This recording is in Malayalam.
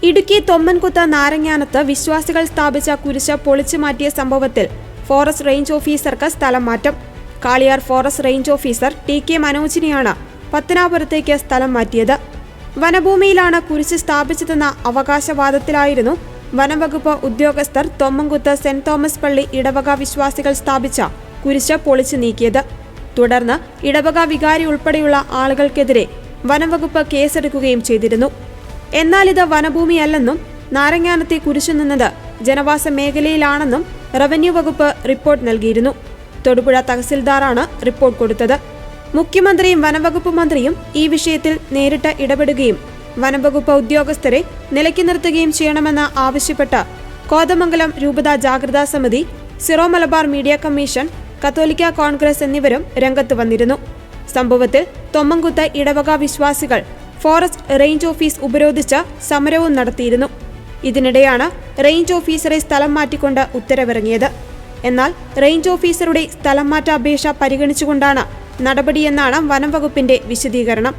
ഇടുക്കി തൊമ്മൻകുത്ത് നാരങ്ങാനത്ത് വിശ്വാസികൾ സ്ഥാപിച്ച കുരിശ് പൊളിച്ചു മാറ്റിയ സംഭവത്തിൽ ഫോറസ്റ്റ് റേഞ്ച് ഓഫീസർക്ക് സ്ഥലം മാറ്റം. Kaliyar forest range officer TK മനോജിനെയാണ് പത്തനാപുരത്തേക്ക് സ്ഥലം മാറ്റിയത്. വനഭൂമിയിലാണ് കുരിശ് സ്ഥാപിച്ചതെന്ന അവകാശവാദത്തിലായിരുന്നു വനംവകുപ്പ് ഉദ്യോഗസ്ഥർ തൊമ്മൻകുത്ത് സെന്റ് തോമസ് പള്ളി ഇടവക വിശ്വാസികൾ സ്ഥാപിച്ച കുരിശ് പൊളിച്ചു നീക്കിയത്. തുടർന്ന് ഇടവക വികാരി ഉൾപ്പെടെയുള്ള ആളുകൾക്കെതിരെ വനംവകുപ്പ് കേസെടുക്കുകയും ചെയ്തിരുന്നു. എന്നാൽ ഇത് വനഭൂമിയല്ലെന്നും നാരങ്ങാനത്തെ കുരിശു നിന്നത് ജനവാസ മേഖലയിലാണെന്നും റവന്യൂ വകുപ്പ് റിപ്പോർട്ട് നൽകിയിരുന്നു. തൊടുപുഴ തഹസിൽദാറാണ് റിപ്പോർട്ട് കൊടുത്തത്. മുഖ്യമന്ത്രിയും വനംവകുപ്പ് മന്ത്രിയും ഈ വിഷയത്തിൽ നേരിട്ട് ഇടപെടുകയും വനംവകുപ്പ് ഉദ്യോഗസ്ഥരെ നിലയ്ക്ക് നിർത്തുകയും ചെയ്യണമെന്ന് ആവശ്യപ്പെട്ട് കോതമംഗലം രൂപത ജാഗ്രതാ സമിതി, സിറോ മലബാർ മീഡിയ കമ്മീഷൻ, കത്തോലിക്ക കോൺഗ്രസ് എന്നിവരും രംഗത്ത് വന്നിരുന്നു. സംഭവത്തിൽ തൊമ്മൻകുത്ത് ഇടവക വിശ്വാസികൾ ഫോറസ്റ്റ് റേഞ്ച് ഓഫീസ് ഉപരോധിച്ച് സമരവും നടത്തിയിരുന്നു. ഇതിനിടെയാണ് റേഞ്ച് ഓഫീസറെ സ്ഥലം മാറ്റിക്കൊണ്ട് ഉത്തരവിറങ്ങിയത്. എന്നാൽ റേഞ്ച് ഓഫീസറുടെ സ്ഥലം മാറ്റ അപേക്ഷ പരിഗണിച്ചുകൊണ്ടാണ് നടപടിയെന്നാണ് വനം വകുപ്പിന്റെ വിശദീകരണം.